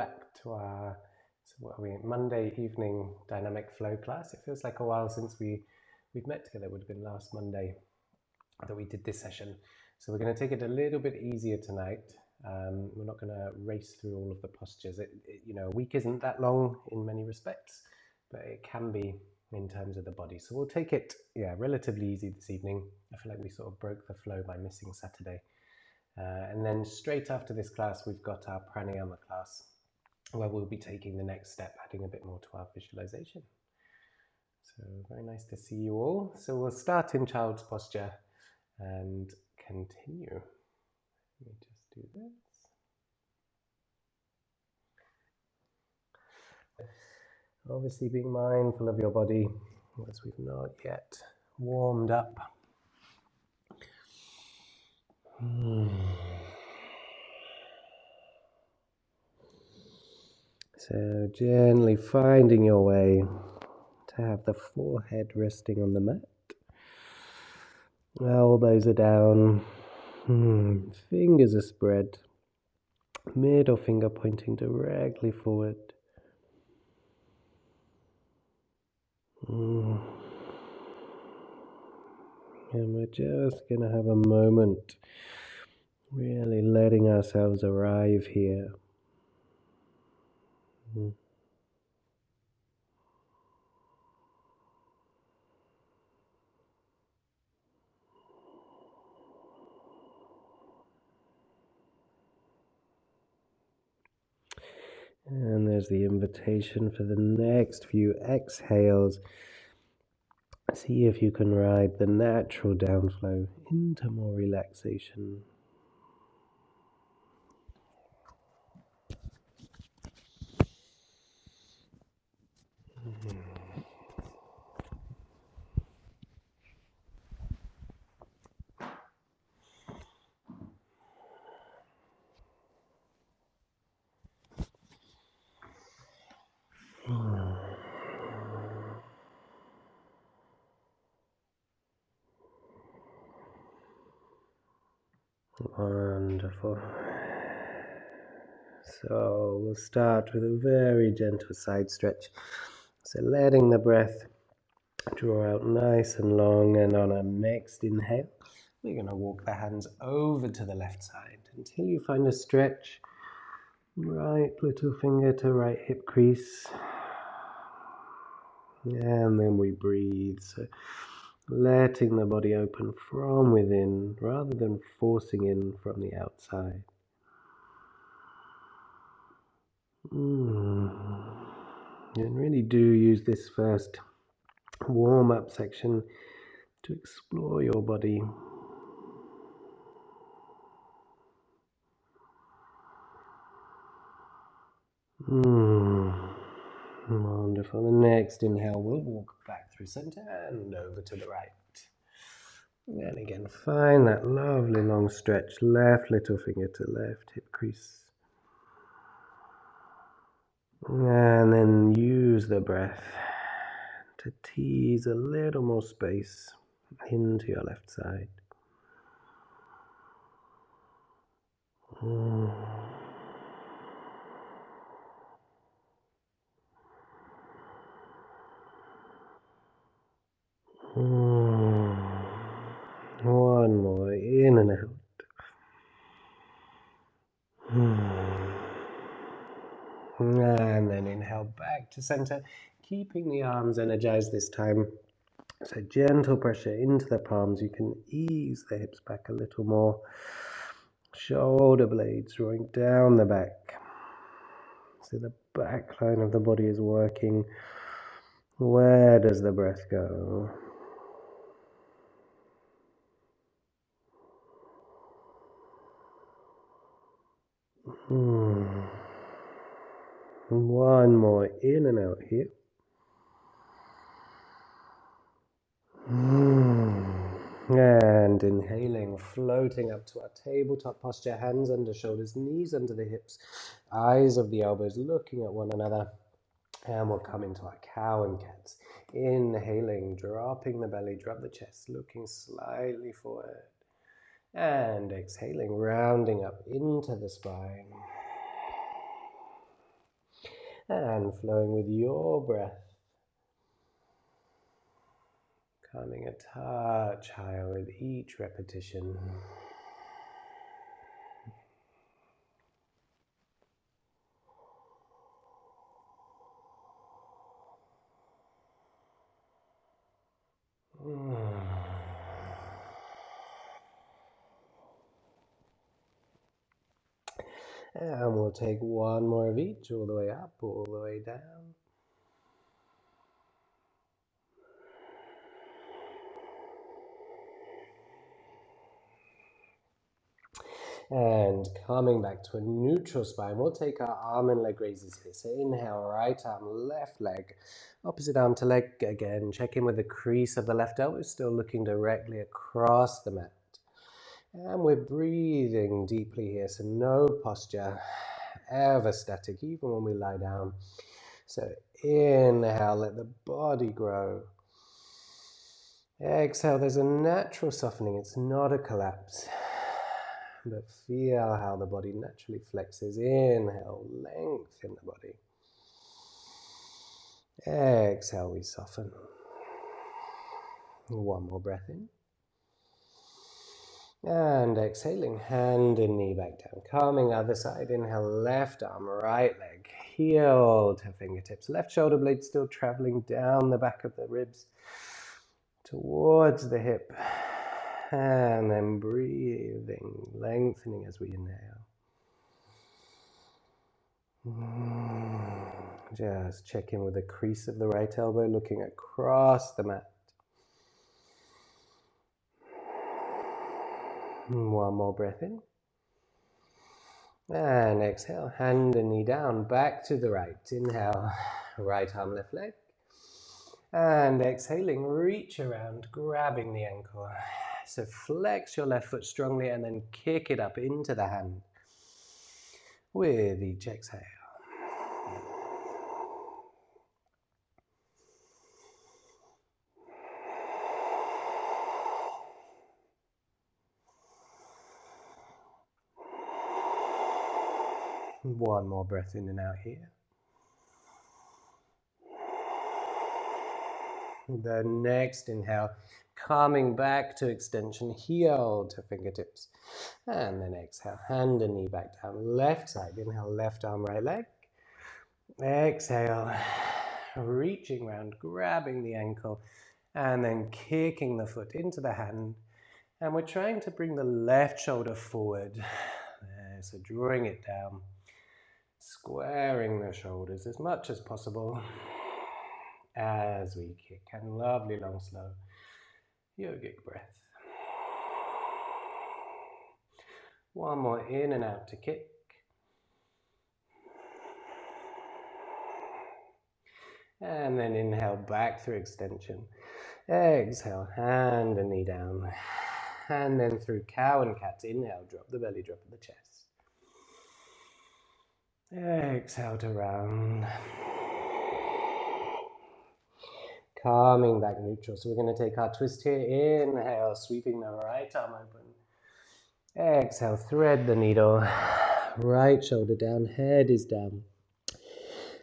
back to our Monday evening dynamic flow class. It feels like a while since we've met together. It would have been last Monday that we did this session. So we're going to take it a little bit easier tonight. We're not going to race through all of the postures. A week isn't that long in many respects, but it can be in terms of the body. So we'll take it, relatively easy this evening. I feel like we sort of broke the flow by missing Saturday. And then straight after this class, we've got our pranayama class, where we'll be taking the next step, adding a bit more to our visualization. So very nice to see you all. So we'll start in child's posture and continue. Let me just do this. Obviously being mindful of your body as we've not yet warmed up. So gently finding your way to have the forehead resting on the mat. Elbows are down, fingers are spread, middle finger pointing directly forward. And we're just going to have a moment really letting ourselves arrive here. And there's the invitation for the next few exhales. See if you can ride the natural downflow into more relaxation. Wonderful. So we'll start with a very gentle side stretch. So letting the breath draw out nice and long, and on our next inhale, we're going to walk the hands over to the left side until you find a stretch. Right little finger to right hip crease. And then we breathe. So letting the body open from within rather than forcing in from the outside. And really do use this first warm-up section to explore your body. Wonderful. The next inhale, we'll walk back through center and over to the right. And again, find that lovely long stretch, left little finger to left hip crease. And then use the breath to tease a little more space into your left side. One more, in and out. And then inhale back to center, keeping the arms energized this time. So gentle pressure into the palms. You can ease the hips back a little more. Shoulder blades drawing down the back. So the back line of the body is working. Where does the breath go? One more, in and out here. And inhaling, floating up to our tabletop posture, hands under shoulders, knees under the hips, eyes of the elbows looking at one another. And we'll come into our cow and cats. Inhaling, dropping the belly, drop the chest, looking slightly forward. And exhaling, rounding up into the spine. And flowing with your breath. Coming a touch higher with each repetition. And we'll take one more of each, all the way up, all the way down. And coming back to a neutral spine, we'll take our arm and leg raises here. So inhale, right arm, left leg, opposite arm to leg again. Check in with the crease of the left elbow, still looking directly across the mat. And we're breathing deeply here, so no posture ever static, even when we lie down. So inhale, let the body grow. Exhale, there's a natural softening, it's not a collapse. But feel how the body naturally flexes. Inhale, lengthen the body. Exhale, we soften. One more breath in. And exhaling, hand and knee back down. Coming other side, inhale, left arm, right leg, heel to fingertips. Left shoulder blade still traveling down the back of the ribs towards the hip. And then breathing, lengthening as we inhale. Just check in with the crease of the right elbow, looking across the mat. One more breath in. And exhale, hand and knee down, back to the right. Inhale, right arm, left leg. And exhaling, reach around, grabbing the ankle. So flex your left foot strongly and then kick it up into the hand with each exhale. One more breath in and out here. The next inhale, coming back to extension, heel to fingertips. And then exhale, hand and knee back down. Left side, inhale, left arm, right leg. Exhale, reaching round, grabbing the ankle, and then kicking the foot into the hand. And we're trying to bring the left shoulder forward. So drawing it down, squaring the shoulders as much as possible as we kick. And lovely, long, slow yogic breath. One more in and out to kick. And then inhale back through extension. Exhale, hand and knee down. And then through cow and cat. Inhale, drop the belly, drop the chest. Exhale to round. Coming back neutral. So we're going to take our twist here. Inhale, sweeping the right arm open. Exhale, thread the needle. Right shoulder down, head is down.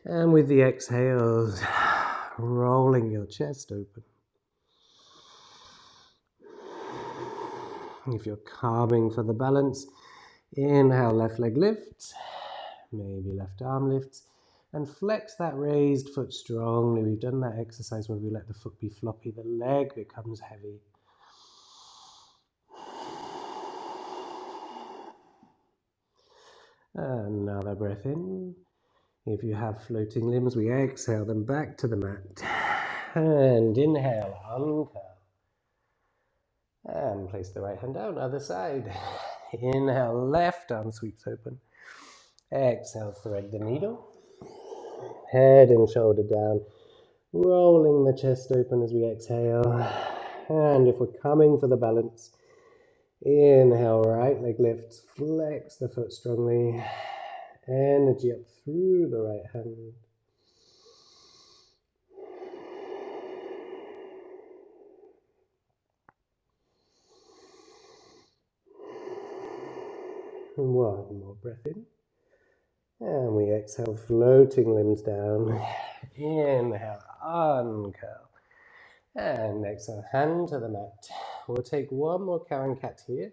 And with the exhales, rolling your chest open. If you're calming for the balance, inhale, left leg lifts, maybe left arm lifts, and flex that raised foot strongly. We've done that exercise where we let the foot be floppy, the leg becomes heavy. Another breath in. If you have floating limbs, we exhale them back to the mat. And inhale, uncurl. And place the right hand down, other side. Inhale, left arm sweeps open. Exhale, thread the needle. Head and shoulder down. Rolling the chest open as we exhale. And if we're coming for the balance, inhale, right leg lifts. Flex the foot strongly. Energy up through the right hand. And one more breath in. And we exhale, floating limbs down. Inhale, uncurl. And exhale, hand to the mat. We'll take one more cow and cat here.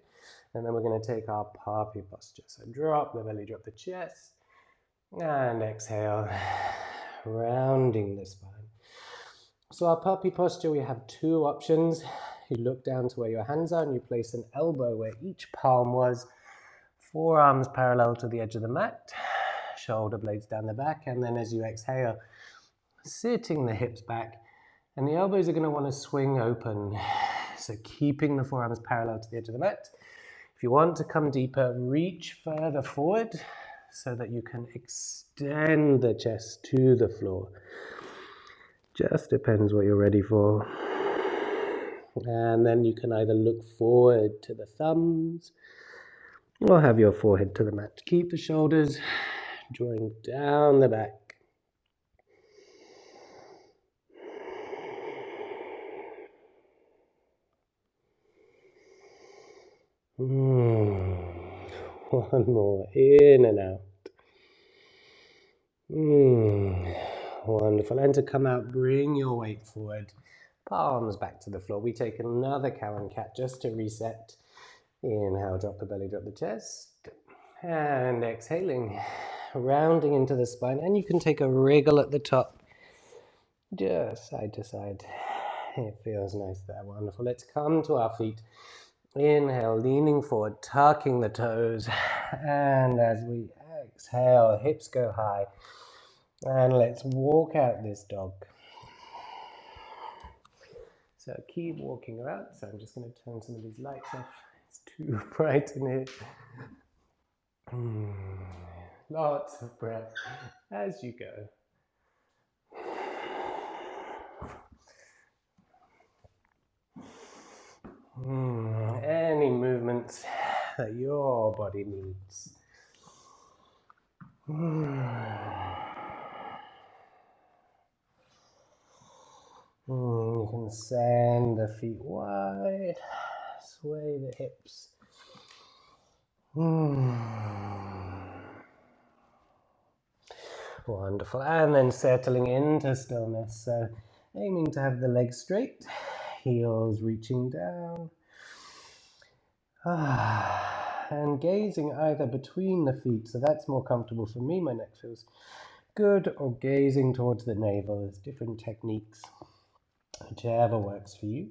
And then we're going to take our puppy posture. So drop the belly, drop the chest. And exhale, rounding the spine. So our puppy posture, we have two options. You look down to where your hands are and you place an elbow where each palm was. Forearms parallel to the edge of the mat. Shoulder blades down the back. And then as you exhale, sitting the hips back. And the elbows are going to want to swing open. So keeping the forearms parallel to the edge of the mat. If you want to come deeper, reach further forward so that you can extend the chest to the floor. Just depends what you're ready for. And then you can either look forward to the thumbs or have your forehead to the mat. Keep the shoulders drawing down the back. One more, in and out. Wonderful. And to come out, bring your weight forward. Palms back to the floor. We take another cow and cat just to reset. Inhale, drop the belly, drop the chest. And exhaling, rounding into the spine. And you can take a wriggle at the top. Just side to side. It feels nice there. Wonderful. Let's come to our feet. Inhale, leaning forward, tucking the toes. And as we exhale, hips go high. And let's walk out this dog. So keep walking around. So I'm just going to turn some of these lights off. It's too bright in here. Lots of breath as you go. Any movements that your body needs. You can send the feet wide, sway the hips. Wonderful. And then settling into stillness. So aiming to have the legs straight, heels reaching down. And gazing either between the feet, so that's more comfortable for me, my neck feels good, or gazing towards the navel. There's different techniques, whichever works for you.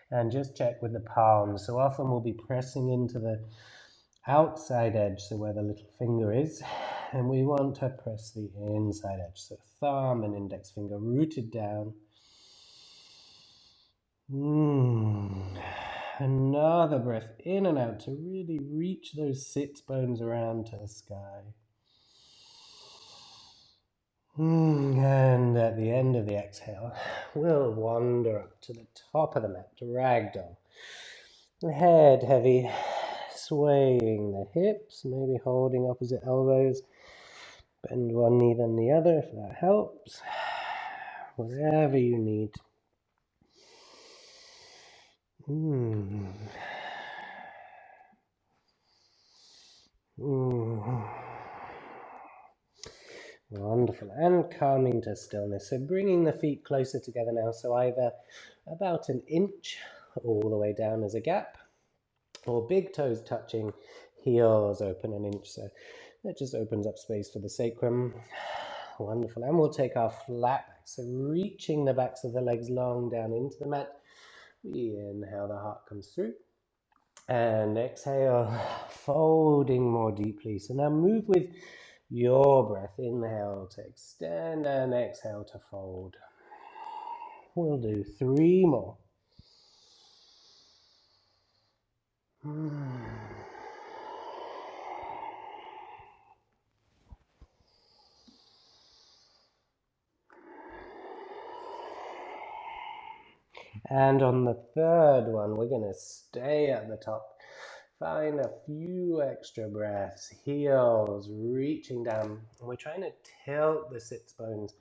And just check with the palms. So often we'll be pressing into the outside edge, so where the little finger is, and we want to press the inside edge. So thumb and index finger rooted down. Another breath in and out to really reach those sits bones around to the sky. And at the end of the exhale, we'll wander up to the top of the mat, ragdoll. Head heavy, swaying the hips, maybe holding opposite elbows. Bend one knee then the other if that helps. Whatever you need. Wonderful. And coming to stillness. So bringing the feet closer together now. So either about an inch all the way down as a gap, or big toes touching, heels open an inch. So that just opens up space for the sacrum. Wonderful. And we'll take our flat back. So reaching the backs of the legs long down into the mat. We inhale, the heart comes through. And exhale, folding more deeply. So now move with your breath. Inhale to extend and exhale to fold. We'll do 3 more. And on the third one, we're going to stay at the top. Find a few extra breaths. Heels reaching down. And we're trying to tilt the sits bones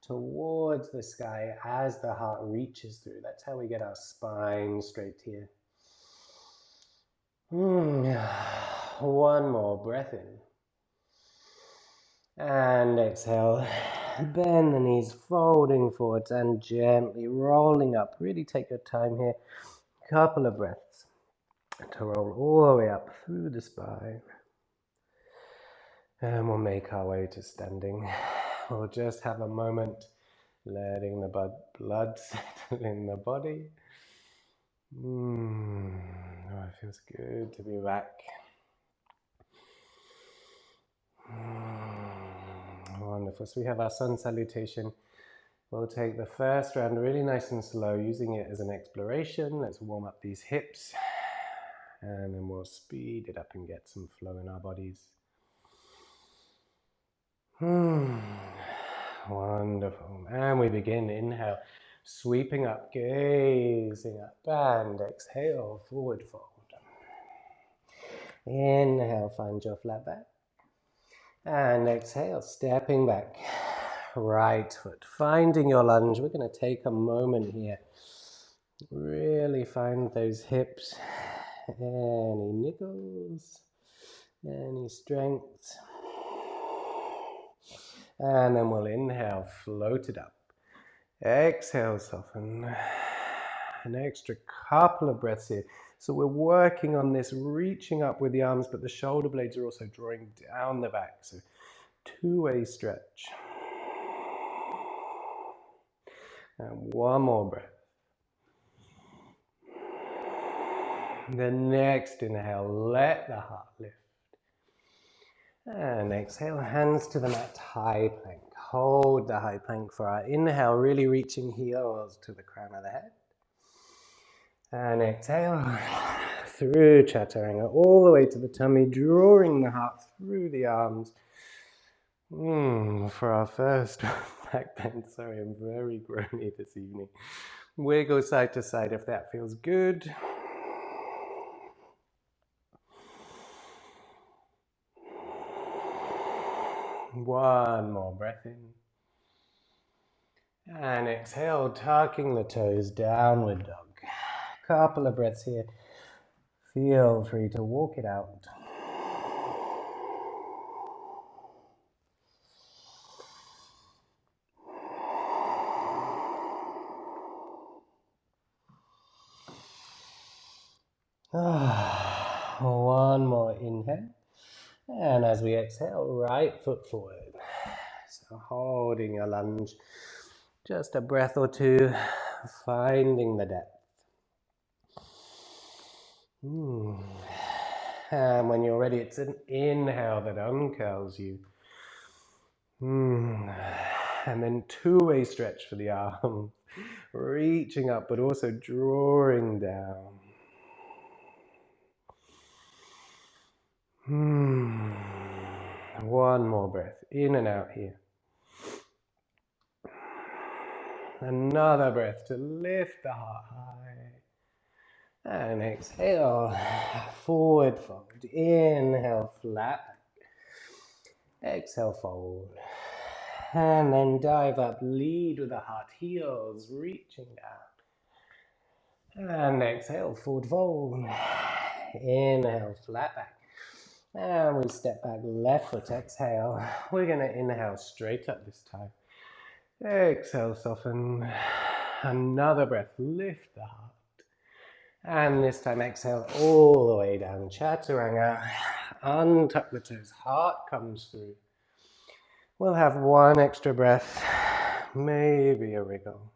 towards the sky as the heart reaches through. That's how we get our spine straight here. One more breath in. And exhale. Bend the knees, folding forwards and gently rolling up. Really take your time here. Couple of breaths to roll all the way up through the spine. And we'll make our way to standing. We'll just have a moment letting the blood settle in the body. Oh, it feels good to be back. Wonderful. So we have our sun salutation. We'll take the first round really nice and slow, using it as an exploration. Let's warm up these hips. And then we'll speed it up and get some flow in our bodies. Wonderful. And we begin. Inhale, sweeping up, gazing up, and exhale, forward fold. Inhale, find your flat back. And exhale, stepping back. Right foot, finding your lunge. We're going to take a moment here. Really find those hips. Any niggles, any strength. And then we'll inhale, float it up. Exhale, soften. An extra couple of breaths here. So we're working on this, reaching up with the arms, but the shoulder blades are also drawing down the back. So two-way stretch. And one more breath. The next inhale, let the heart lift. And exhale, hands to the mat, high plank. Hold the high plank for our inhale, really reaching heels to the crown of the head. And exhale, through Chaturanga, all the way to the tummy, drawing the heart through the arms. For our first back bend, sorry, I'm very groany this evening. Wiggle side to side if that feels good. One more breath in. And exhale, tucking the toes, downward dog. Couple of breaths here. Feel free to walk it out. One more inhale. And as we exhale, right foot forward. So holding your lunge, just a breath or two, finding the depth. And when you're ready, it's an inhale that uncurls you. And then two-way stretch for the arms, reaching up but also drawing down. One more breath, in and out here. Another breath to lift the heart high. And exhale, forward fold. Inhale, flat back. Exhale, fold. And then dive up, lead with the heart, heels reaching down. And exhale, forward fold. Inhale, flat back. And we step back, left foot, exhale. We're going to inhale straight up this time. Exhale, soften. Another breath, lift the heart. And this time exhale all the way down, Chaturanga. Untuck the toes, heart comes through. We'll have one extra breath, maybe a wriggle.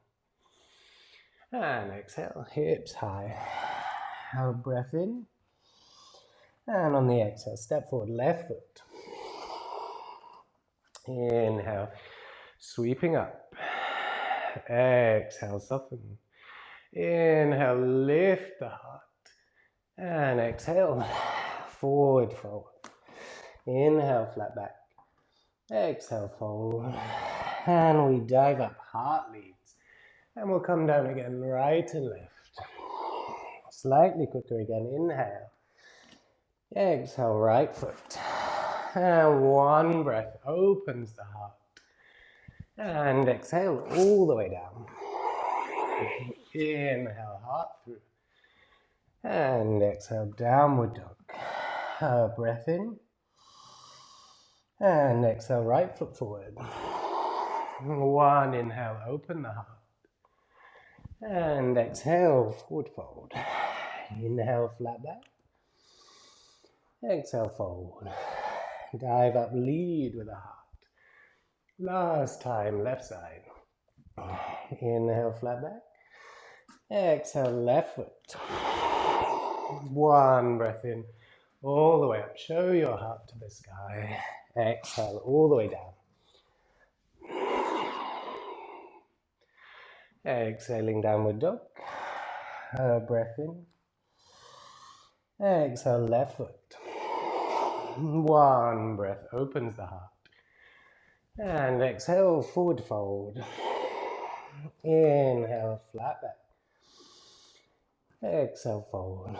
And exhale, hips high. Have a breath in. And on the exhale, step forward, left foot. Inhale, sweeping up. Exhale, soften. Inhale, lift the heart. And exhale, forward fold. Inhale, flat back. Exhale, fold. And we dive up, heart leads. And we'll come down again, right and left. Slightly quicker again, inhale. Exhale, right foot. And one breath opens the heart. And exhale all the way down. Inhale, heart through. And exhale, downward dog. Breath in. And exhale, right foot forward. One inhale, open the heart. And exhale, forward fold. Inhale, flat back. Exhale, fold. Dive up, lead with the heart. Last time, left side. Inhale, flat back. Exhale, left foot. One breath in, all the way up. Show your heart to the sky. Exhale, all the way down. Exhaling, downward dog. Breath in. Exhale, left foot. One breath opens the heart. And exhale, forward fold. Inhale, flat back. Exhale, fold.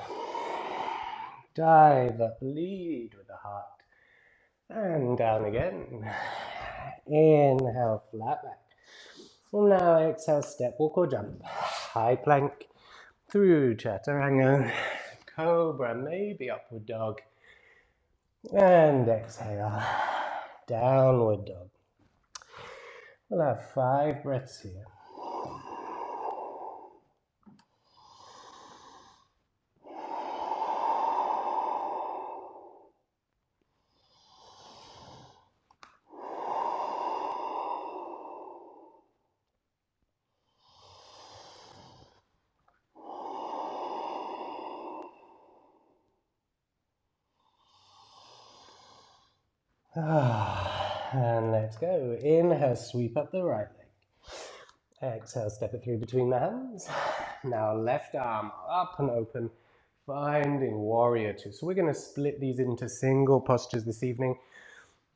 Dive up, lead with the heart. And down again. Inhale, flat back. Now exhale, step, walk or jump. High plank through chaturanga. Cobra, maybe upward dog. And exhale, downward dog. We'll have 5 breaths here. And let's go. Inhale, sweep up the right leg. Exhale, step it through between the hands. Now left arm up and open, finding warrior two. So we're going to split these into single postures this evening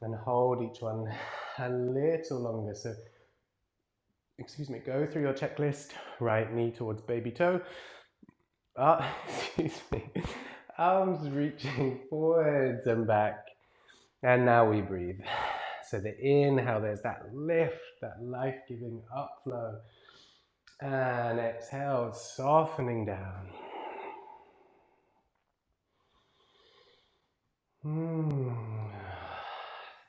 and hold each one a little longer. So, go through your checklist. Right knee towards baby toe. Arms reaching forwards and back. And now we breathe. So the inhale, there's that lift, that life-giving upflow. And exhale, softening down.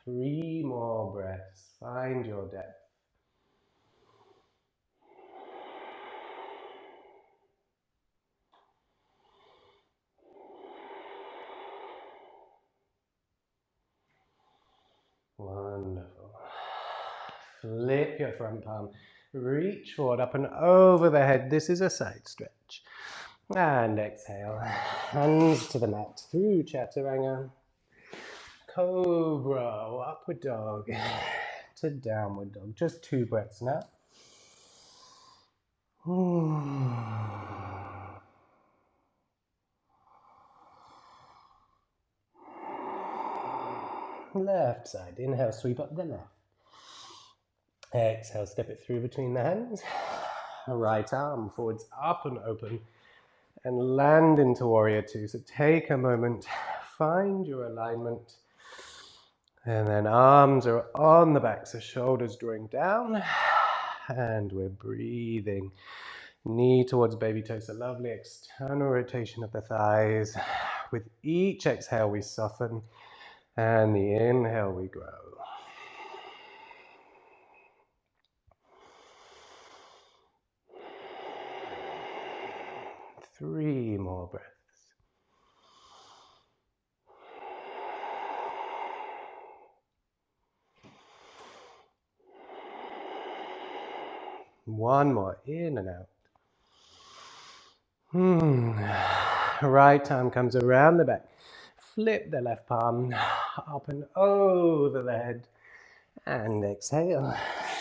Three more breaths. Find your depth. Wonderful. Flip your front palm. Reach forward, up and over the head. This is a side stretch. And exhale. Hands to the mat through chaturanga. Cobra, upward dog to downward dog. Just 2 breaths now. Left side. Inhale, sweep up the left. Exhale, step it through between the hands. Right arm forwards, up and open. And land into warrior two. So take a moment, find your alignment. And then arms are on the back, so shoulders drawing down. And we're breathing. Knee towards baby toe, so lovely external rotation of the thighs. With each exhale, we soften. And the inhale, we grow. Three more breaths. One more, in and out. Right arm comes around the back. Flip the left palm up and over the head. And exhale.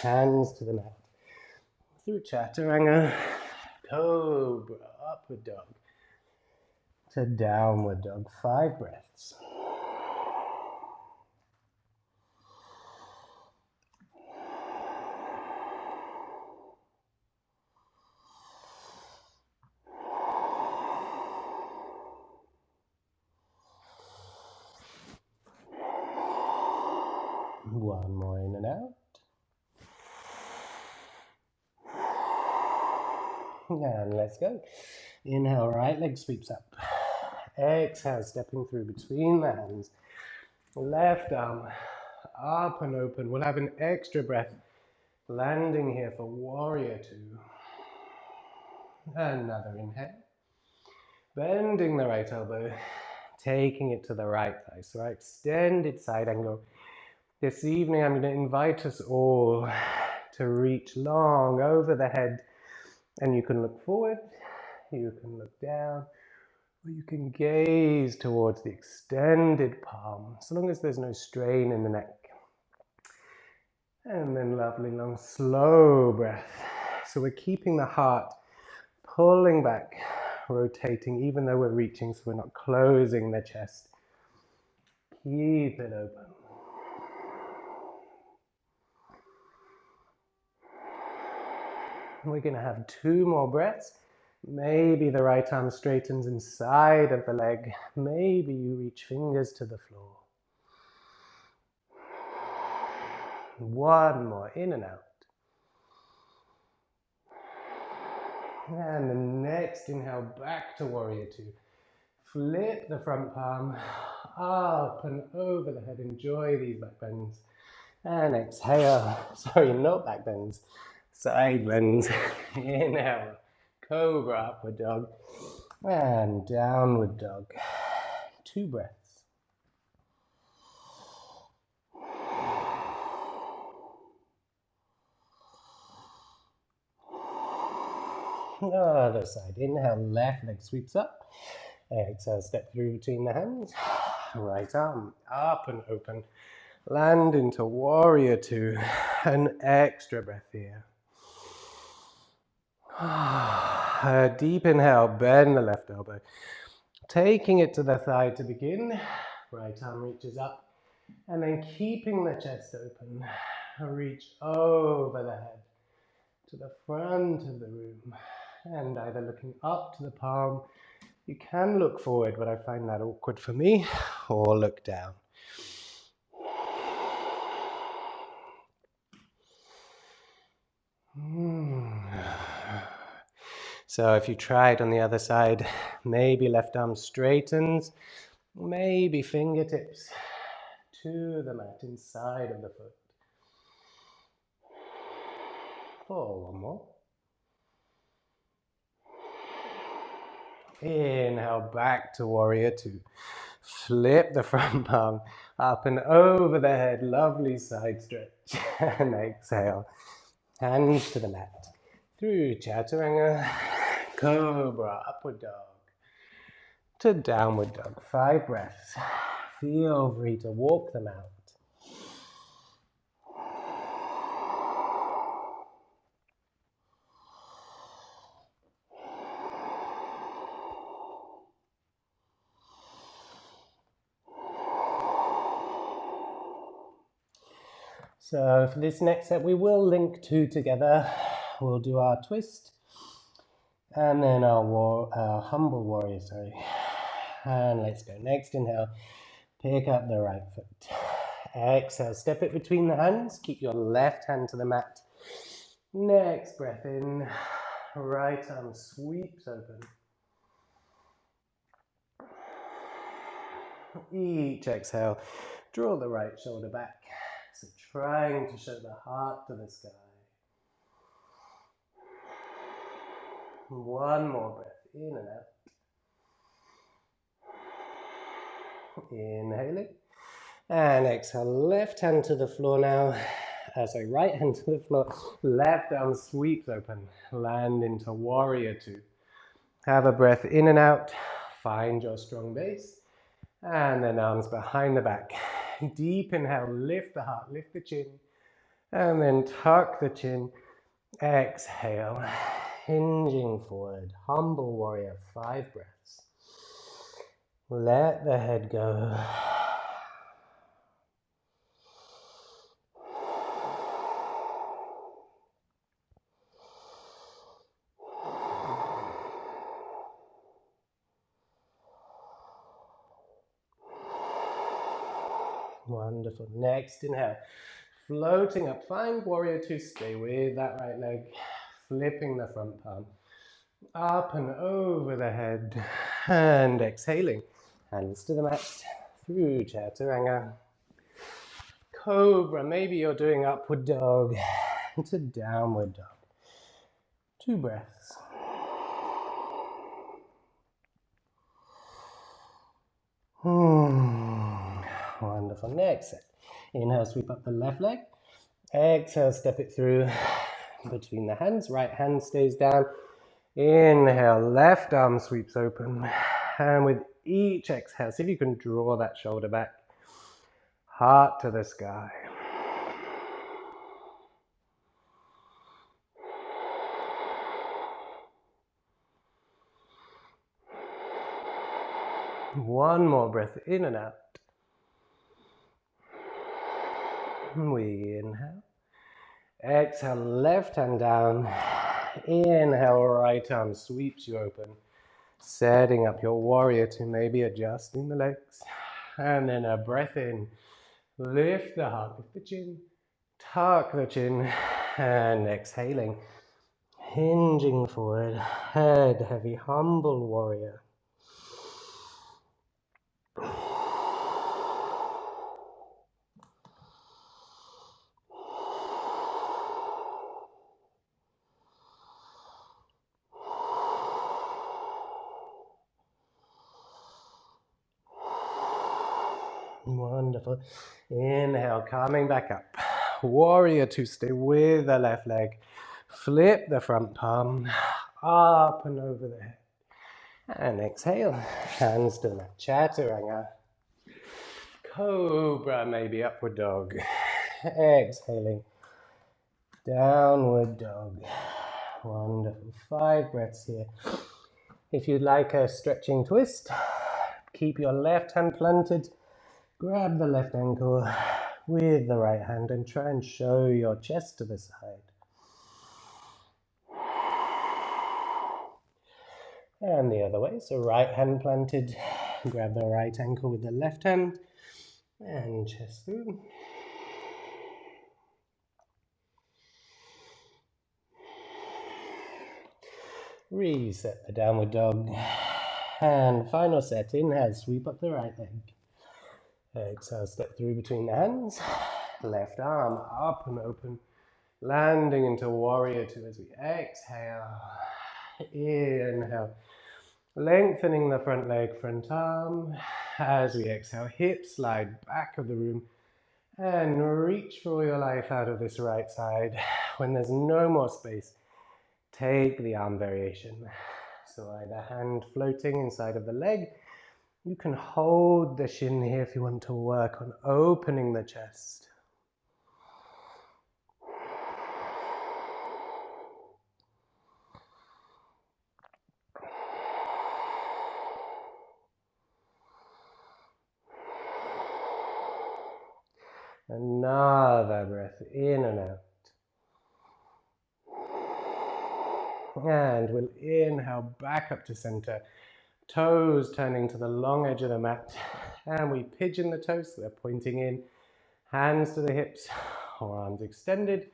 Hands to the mat. Through chaturanga. Cobra, upward dog. To downward dog. 5 breaths. One more in and out. And let's go. Inhale, right leg sweeps up. Exhale, stepping through between the hands. Left arm up and open. We'll have an extra breath landing here for warrior two. Another inhale. Bending the right elbow, taking it to the right thigh. So our extended side angle. This evening I'm going to invite us all to reach long over the head. And you can look forward, you can look down, or you can gaze towards the extended palm, so long as there's no strain in the neck. And then lovely long slow breath. So we're keeping the heart pulling back, rotating even though we're reaching, so we're not closing the chest. Keep it open. We're going to have 2 more breaths. Maybe the right arm straightens inside of the leg. Maybe you reach fingers to the floor. 1 more, in and out. And the next inhale, back to warrior two. Flip the front palm up and over the head. Enjoy these back bends. And exhale, sorry, not back bends, side bends. Inhale, cobra, upward dog. And downward dog. 2 breaths. Other side. Inhale, left leg sweeps up. Exhale, step through between the hands. Right arm up and open. Land into warrior two. An extra breath here. A deep inhale, bend the left elbow. Taking it to the thigh to begin. Right arm reaches up. And then keeping the chest open. Reach over the head to the front of the room. And either looking up to the palm, you can look forward, but I find that awkward for me, or look down. So if you try it on the other side, maybe left arm straightens, maybe fingertips to the mat inside of the foot. 4, 1 more. Inhale, back to warrior two. Flip the front palm up and over the head, lovely side stretch. And exhale, hands to the mat. Through chaturanga, cobra, upward dog, to downward dog. 5 breaths. Feel free to walk them out. So for this next set, we will link 2 together. We'll do our twist, and then our humble warrior, sorry. And let's go. Next inhale, pick up the right foot. Exhale, step it between the hands. Keep your left hand to the mat. Next breath in, right arm sweeps open. Each exhale, draw the right shoulder back. So trying to show the heart to the sky. 1 more breath, in and out. Inhaling. And exhale, left hand to the floor now. Right hand to the floor. Left arm sweeps open. Land into warrior two. Have a breath in and out. Find your strong base. And then arms behind the back. Deep inhale, lift the heart, lift the chin. And then tuck the chin. Exhale, hinging forward. Humble warrior, 5 breaths. Let the head go. Wonderful. Next inhale, floating up, find warrior two, stay with that right leg, flipping the front palm Up and over the head. And exhaling. Hands to the mat. Through Chaturanga. Cobra. Maybe you're doing upward dog to downward dog. 2 breaths. Wonderful. Next set. Inhale, sweep up the left leg. Exhale, step it through between the hands. Right hand stays down. Inhale, left arm sweeps open. And with each exhale, see if you can draw that shoulder back. Heart to the sky. One more breath in and out. We inhale. Exhale, left hand down. Inhale, right arm sweeps you open. Setting up your warrior to maybe adjusting the legs. And then a breath in. Lift the heart, lift the chin. Tuck the chin. And exhaling. Hinging forward. Head heavy, humble warrior. Wonderful. Inhale, coming back up. Warrior 2, stay with the left leg. Flip the front palm up and over the head. And exhale. Hands to the mat. Chaturanga. Cobra, maybe upward dog. Exhaling. Downward dog. Wonderful. 5 breaths here. If you'd like a stretching twist, keep your left hand planted. Grab the left ankle with the right hand and try and show your chest to the side. And the other way, so right hand planted, grab the right ankle with the left hand and chest through. Reset the downward dog. And final set, inhale, sweep up the right leg. Exhale, step through between the hands. Left arm up and open. Landing into warrior 2 as we exhale. Inhale. Lengthening the front leg, front arm. As we exhale, hips slide back of the room. And reach for your life out of this right side. When there's no more space, take the arm variation. So either hand floating inside of the leg. You can hold the shin here if you want to work on opening the chest. Another breath in and out. And we'll inhale back up to center. Toes turning to the long edge of the mat. And we pigeon the toes, so they're pointing in. Hands to the hips, or arms extended.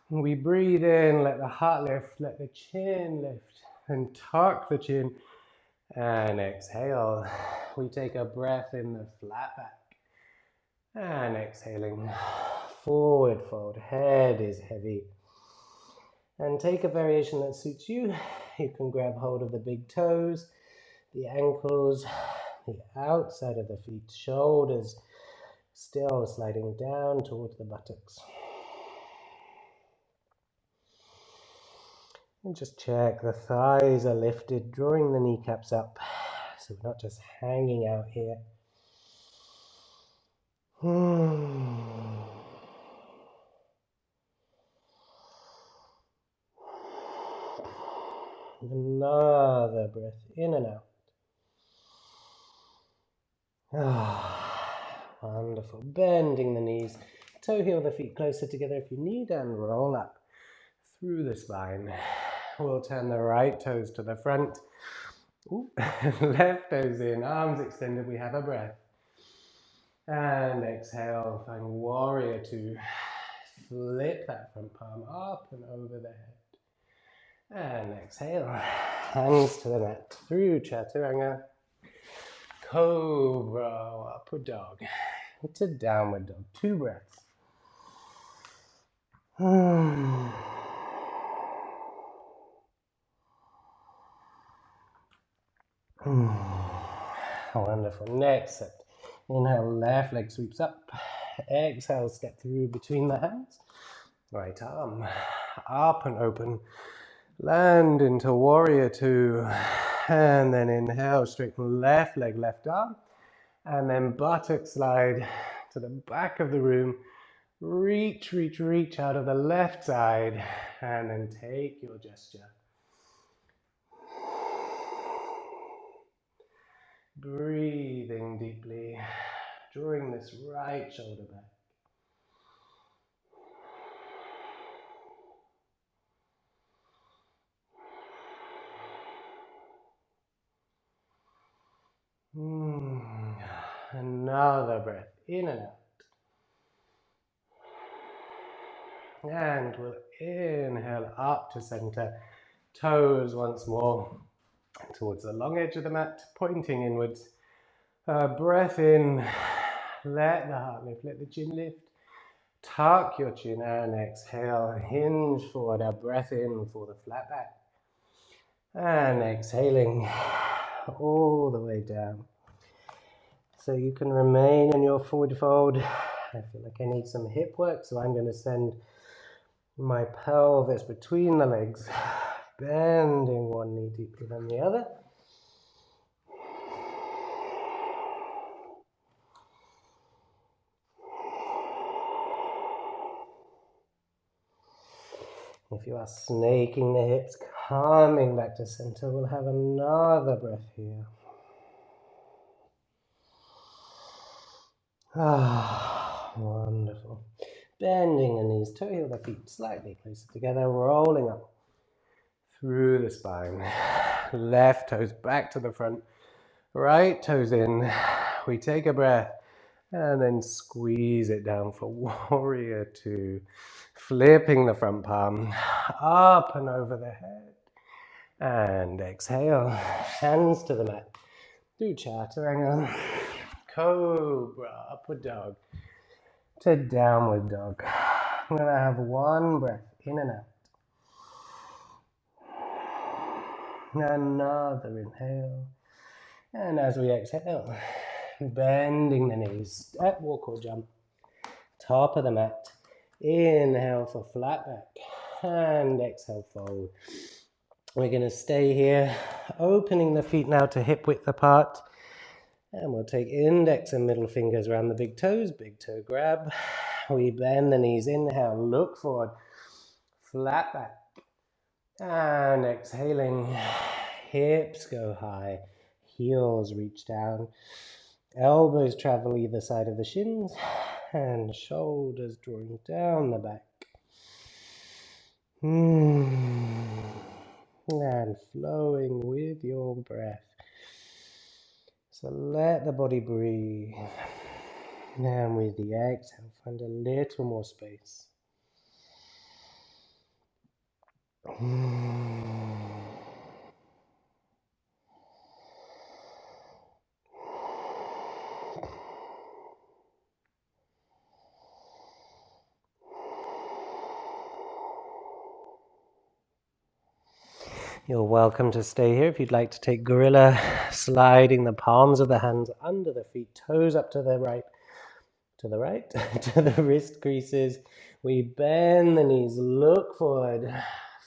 We breathe in, let the heart lift, let the chin lift. And tuck the chin. And exhale. We take a breath in the flat back. And exhaling. Forward fold, head is heavy. And take a variation that suits you. You can grab hold of the big toes, the ankles, the outside of the feet, shoulders still sliding down towards the buttocks. And just check the thighs are lifted, drawing the kneecaps up, so we're not just hanging out here. Another breath in and out. Wonderful. Bending the knees, toe heel the feet closer together if you need, and roll up through the spine. We'll turn the right toes to the front. Left toes in, arms extended. We have a breath. And exhale, find warrior 2. Flip that front palm up and over the head. And exhale, hands to the mat through Chaturanga, Cobra, Upward Dog, to Downward Dog. 2 breaths. Wonderful. Next set. Inhale, left leg sweeps up. Exhale, step through between the hands. Right arm up and open. Land into warrior 2. And then inhale, straighten left leg, left arm. And then buttock slide to the back of the room. Reach, reach, reach out of the left side. And then take your gesture. Breathing deeply, drawing this right shoulder back. Another breath in and out. And we'll inhale up to center. Toes once more towards the long edge of the mat, pointing inwards. Breath in. Let the heart lift, let the chin lift. Tuck your chin and exhale. Hinge forward. A breath in for the flat back. And exhaling all the way down. So you can remain in your forward fold. I feel like I need some hip work, so I'm going to send my pelvis between the legs, bending one knee deeper than the other. If you are snaking the hips, coming back to center, we'll have another breath here. Wonderful. Bending the knees, toe heel the feet slightly closer together, rolling up through the spine. Left toes back to the front, right toes in. We take a breath and then squeeze it down for warrior 2. Flipping the front palm up and over the head. And exhale, hands to the mat. Do Chaturanga, Cobra, Upward Dog, to Downward Dog. I'm going to have one breath in and out. Another inhale. And as we exhale, bending the knees, step, walk or jump. Top of the mat. Inhale for flat back. And exhale, fold. We're going to stay here, opening the feet now to hip width apart. And we'll take index and middle fingers around the big toes, big toe grab. We bend the knees, inhale, look forward, flat back. And exhaling, hips go high, heels reach down, elbows travel either side of the shins, and shoulders drawing down the back. And flowing with your breath. So let the body breathe. And with the exhale, find a little more space. You're welcome to stay here if you'd like to take gorilla, sliding the palms of the hands under the feet, toes up to the right, to the wrist creases. We bend the knees, look forward,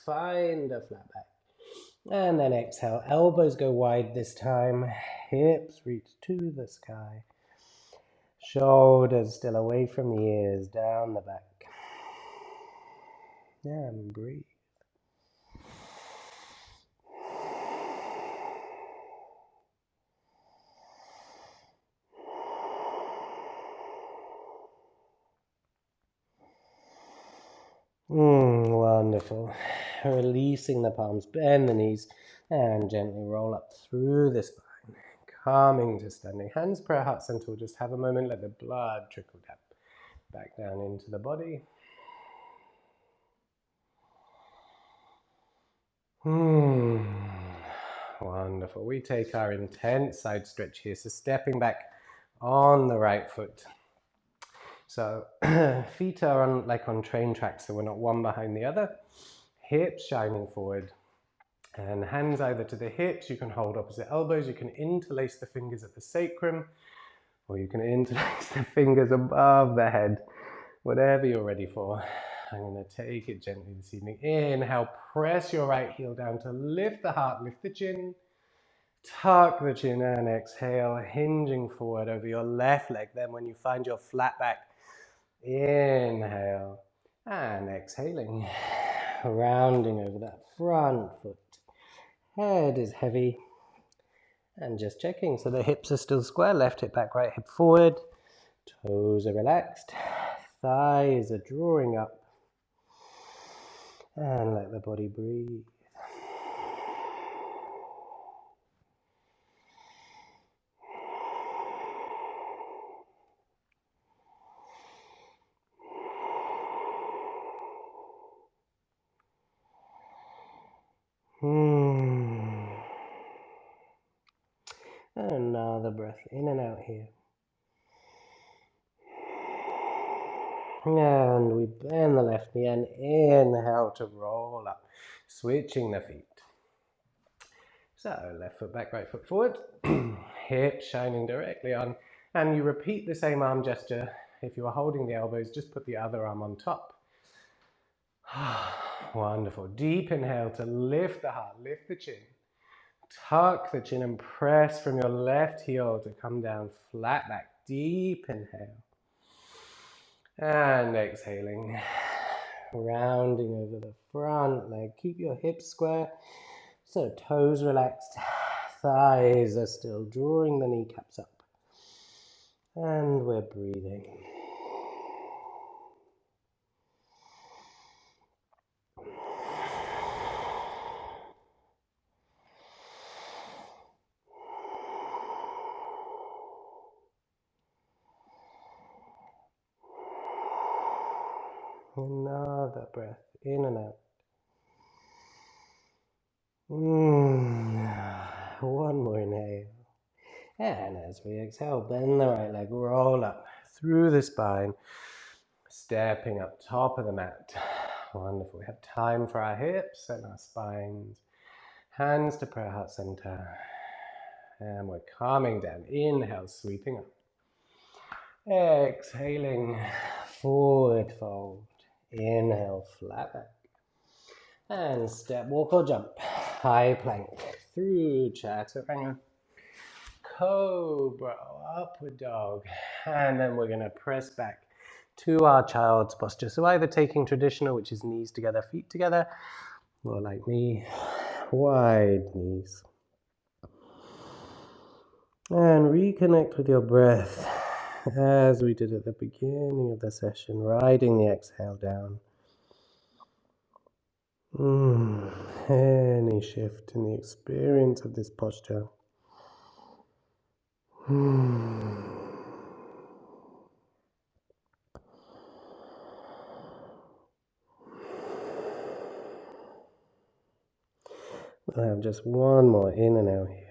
find a flat back. And then exhale, elbows go wide this time, hips reach to the sky. Shoulders still away from the ears, down the back. And breathe. Wonderful. Releasing the palms, bend the knees, and gently roll up through the spine. Calming to standing. Hands prayer heart center. Just have a moment, let the blood trickle down. Back down into the body. Wonderful. We take our intense side stretch here. So stepping back on the right foot. So feet are on train tracks, so we're not one behind the other. Hips shining forward. And hands either to the hips, you can hold opposite elbows, you can interlace the fingers at the sacrum, or you can interlace the fingers above the head, whatever you're ready for. I'm going to take it gently this evening. Inhale, press your right heel down to lift the heart, lift the chin, tuck the chin, and exhale, hinging forward over your left leg. Then when you find your flat back, inhale, and exhaling, rounding over that front foot. Head is heavy, and just checking, so the hips are still square, left hip back, right hip forward, toes are relaxed, thighs are drawing up, and let the body breathe. Another breath in and out here. And we bend the left knee and inhale to roll up, switching the feet. So left foot back, right foot forward, hips shining directly on, and you repeat the same arm gesture. If you are holding the elbows, just put the other arm on top. Wonderful. Deep inhale to lift the heart, lift the chin. Tuck the chin and press from your left heel to come down flat back. Deep inhale. And exhaling. Rounding over the front leg. Keep your hips square. So toes relaxed. Thighs are still drawing the kneecaps up. And we're breathing. Another breath in and out. One more inhale. And as we exhale, bend the right leg, roll up through the spine, stepping up top of the mat. Wonderful. We have time for our hips and our spines. Hands to prayer heart center. And we're calming down. Inhale, sweeping up. Exhaling, forward fold. Inhale, flat back. And step, walk or jump. High plank through chaturanga. Cobra, upward dog. And then we're going to press back to our child's posture. So either taking traditional, which is knees together, feet together, or like me, wide knees. And reconnect with your breath as we did at the beginning of the session, riding the exhale down. Any shift in the experience of this posture. We'll have just one more in and out here.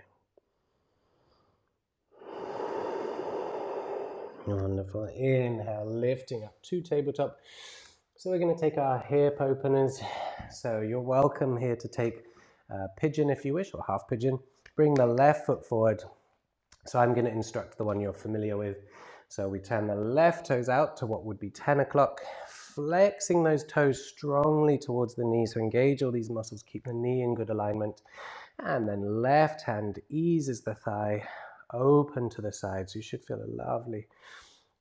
Wonderful. Inhale, lifting up to tabletop. So we're going to take our hip openers. So you're welcome here to take pigeon if you wish, or half pigeon. Bring the left foot forward. So I'm going to instruct the one you're familiar with. So we turn the left toes out to what would be 10 o'clock, flexing those toes strongly towards the knee. So engage all these muscles, keep the knee in good alignment. And then left hand eases the thigh open to the side. So you should feel a lovely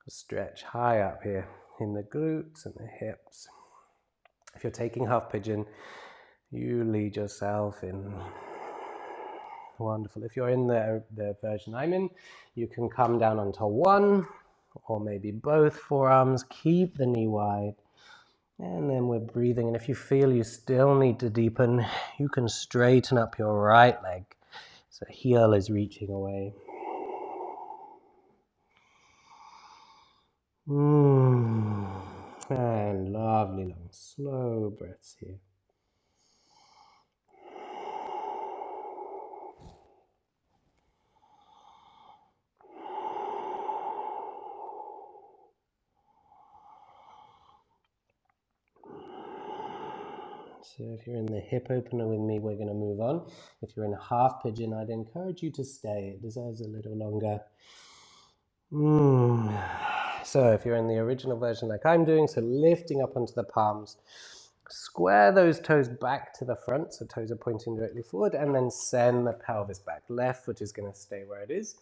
stretch high up here in the glutes and the hips. If you're taking half pigeon, you lead yourself in. Wonderful. If you're in the version I'm in, you can come down onto one or maybe both forearms. Keep the knee wide. And then we're breathing. And if you feel you still need to deepen, you can straighten up your right leg. So heel is reaching away. And lovely long, slow breaths here. So if you're in the hip opener with me, we're going to move on. If you're in a half pigeon, I'd encourage you to stay. It deserves a little longer. So if you're in the original version like I'm doing, so lifting up onto the palms, square those toes back to the front, so toes are pointing directly forward, and then send the pelvis back. Left foot is going to stay where it is.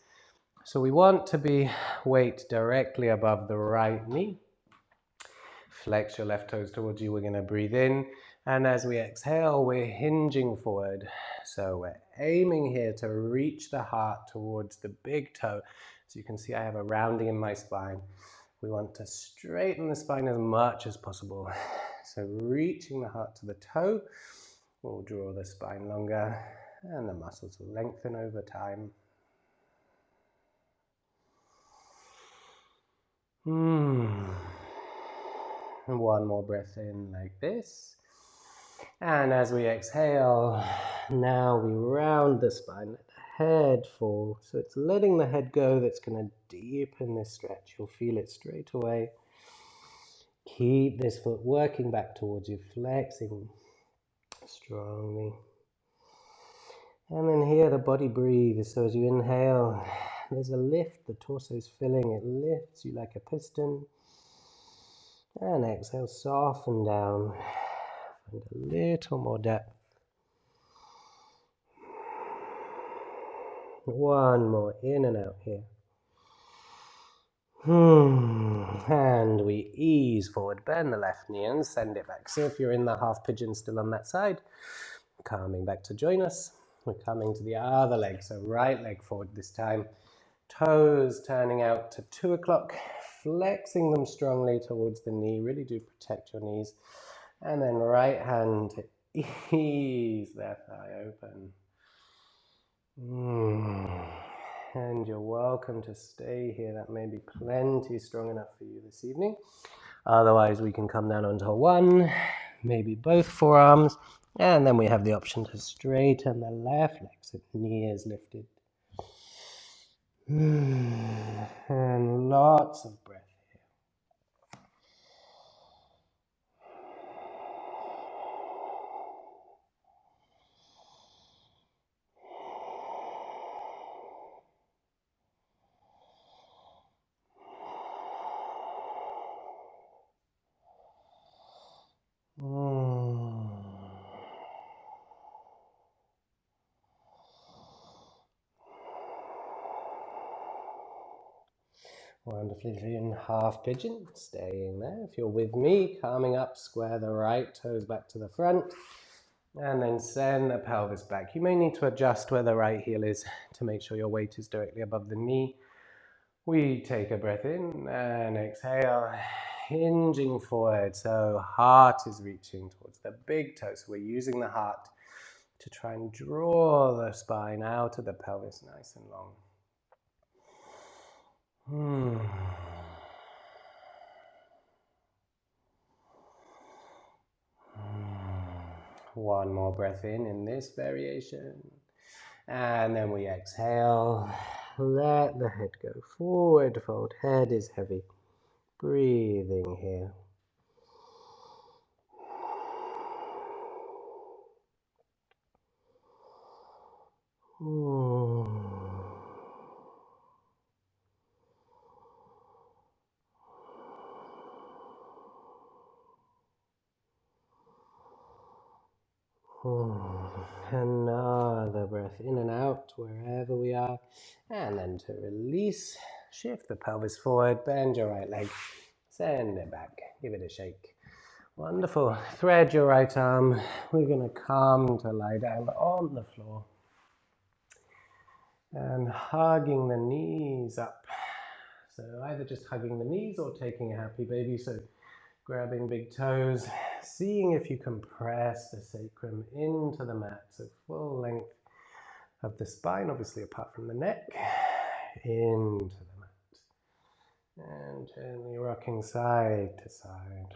So we want to be weight directly above the right knee. Flex your left toes towards you. We're going to breathe in, and as we exhale, we're hinging forward. So we're aiming here to reach the heart towards the big toe. So you can see I have a rounding in my spine. We want to straighten the spine as much as possible. So reaching the heart to the toe will draw the spine longer, and the muscles will lengthen over time. And one more breath in like this. And as we exhale, now we round the spine, let the head fall. So it's letting the head go that's going to deepen this stretch. You'll feel it straight away. Keep this foot working back towards you, flexing strongly. And then here the body breathes. So as you inhale, there's a lift, the torso is filling, it lifts you like a piston. And exhale, soften down. Find a little more depth. One more, in and out here. And we ease forward, bend the left knee and send it back. So if you're in the half pigeon still on that side, coming back to join us. We're coming to the other leg, so right leg forward this time. Toes turning out to 2 o'clock, flexing them strongly towards the knee. Really do protect your knees. And then right hand to ease that thigh open. And you're welcome to stay here. That may be plenty strong enough for you this evening. Otherwise, we can come down onto one, maybe both forearms, and then we have the option to straighten the left leg so the knee is lifted. And lots of breath here. Wonderfully, if you're in half pigeon, staying there. If you're with me, coming up, square the right toes back to the front, and then send the pelvis back. You may need to adjust where the right heel is to make sure your weight is directly above the knee. We take a breath in and exhale, hinging forward. So heart is reaching towards the big toe. So we're using the heart to try and draw the spine out of the pelvis nice and long. One more breath in this variation. And then we exhale. Let the head go forward, fold. Head is heavy. Breathing here. Another breath in and out wherever we are, and then to release, shift the pelvis forward, bend your right leg, send it back, give it a shake. Wonderful. Thread your right arm. We're going to come to lie down on the floor and hugging the knees up. So either just hugging the knees or taking a happy baby. So grabbing big toes, seeing if you can press the sacrum into the mat. So full length of the spine, obviously apart from the neck, into the mat. And gently rocking side to side.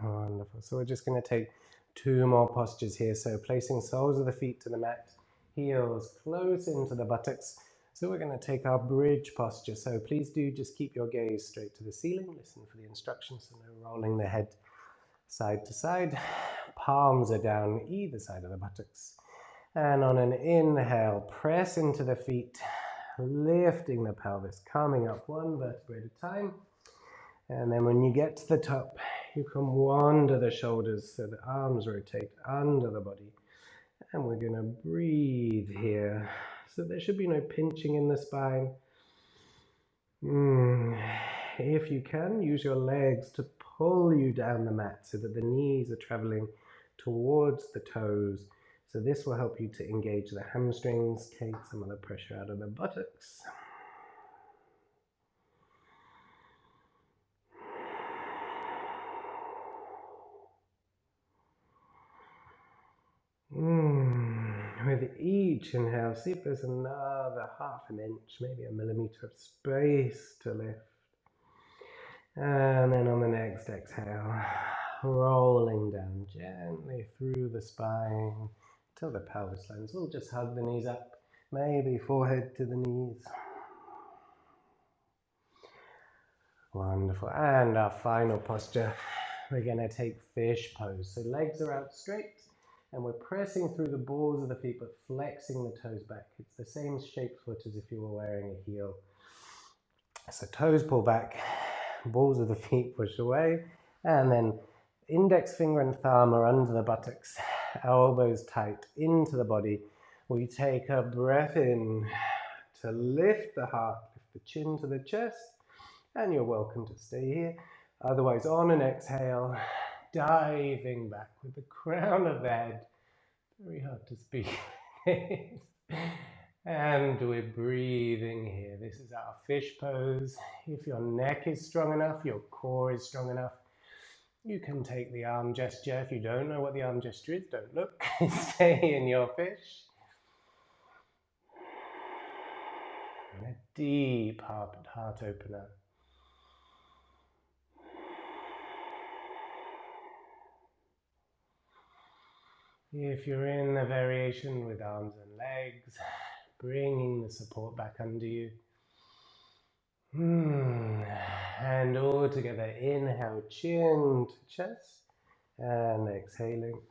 Wonderful. So we're just going to take 2 more postures here. So placing soles of the feet to the mat, heels close into the buttocks. So we're going to take our bridge posture. So please do just keep your gaze straight to the ceiling. Listen for the instructions, so no rolling the head side to side. Palms are down either side of the buttocks. And on an inhale, press into the feet, lifting the pelvis, coming up one vertebra at a time. And then when you get to the top, you can wander the shoulders so the arms rotate under the body. And we're going to breathe here. So there should be no pinching in the spine. If you can, use your legs to pull you down the mat so that the knees are traveling towards the toes. So this will help you to engage the hamstrings, take some of the pressure out of the buttocks. With each inhale, see if there's another half an inch, maybe a millimeter of space to lift. And then on the next exhale, rolling down gently through the spine till the pelvis lands. We'll just hug the knees up, maybe forehead to the knees. Wonderful. And our final posture, we're going to take fish pose. So legs are out straight, and we're pressing through the balls of the feet, but flexing the toes back. It's the same shaped foot as if you were wearing a heel. So toes pull back, balls of the feet push away, and then index finger and thumb are under the buttocks, elbows tight into the body. We take a breath in to lift the heart, lift the chin to the chest, and you're welcome to stay here. Otherwise, on an exhale, diving back with the crown of the head. Very hard to speak. And we're breathing here. This is our fish pose. If your neck is strong enough, your core is strong enough, you can take the arm gesture. If you don't know what the arm gesture is, don't look. Stay in your fish. And a deep heart opener. If you're in the variation with arms and legs, bringing the support back under you. And all together, inhale, chin to chest, and exhaling,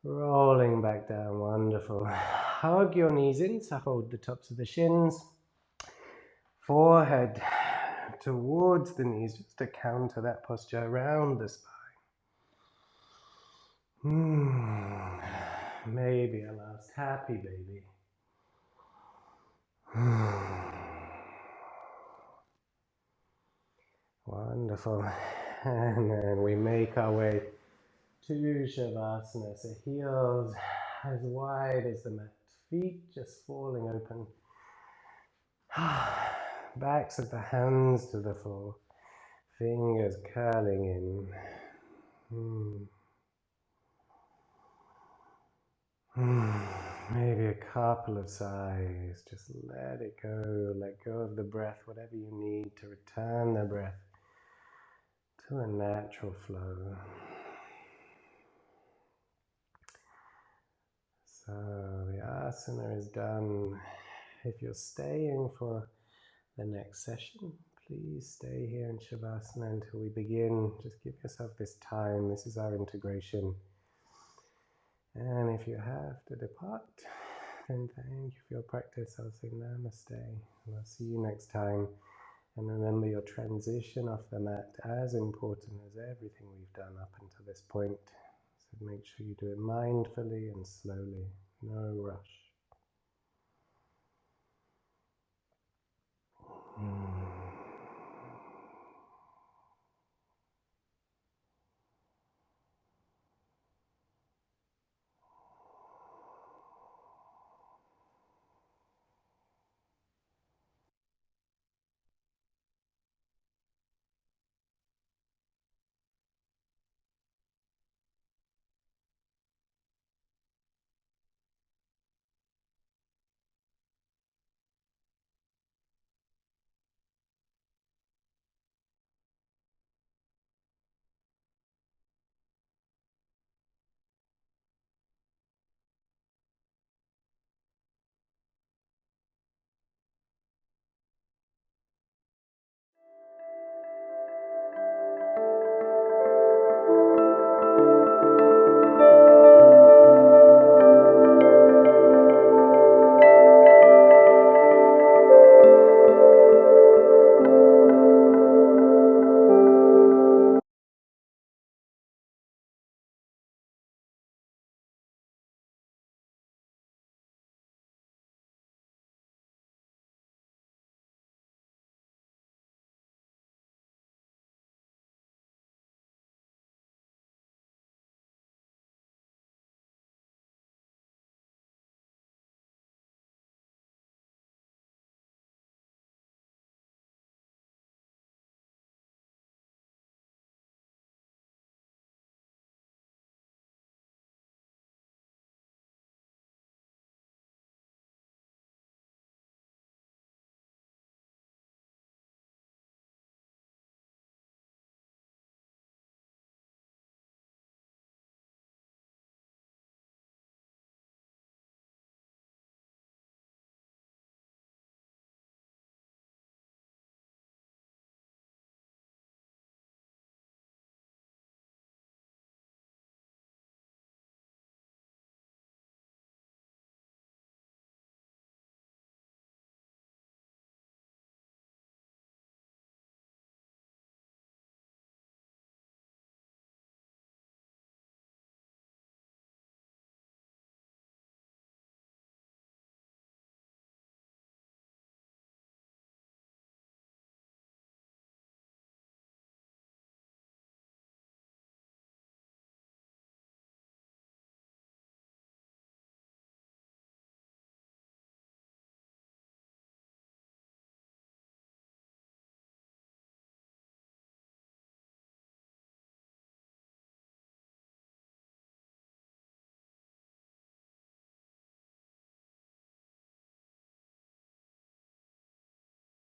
rolling back down. Wonderful. Hug your knees in, so hold the tops of the shins, forehead towards the knees, just to counter that posture around the spine. Maybe a last happy baby. Wonderful. And then we make our way to Shavasana. So heels as wide as the mat, feet just falling open. Backs of the hands to the floor, fingers curling in. Maybe a couple of sighs. Just let it go. Let go of the breath, whatever you need to return the breath to a natural flow. So the asana is done. If you're staying for the next session, please stay here in Shavasana until we begin. Just give yourself this time. This is our integration. And if you have to depart, then thank you for your practice. I'll say namaste, and I'll see you next time. And remember, your transition off the mat as important as everything we've done up until this point. So make sure you do it mindfully and slowly, no rush.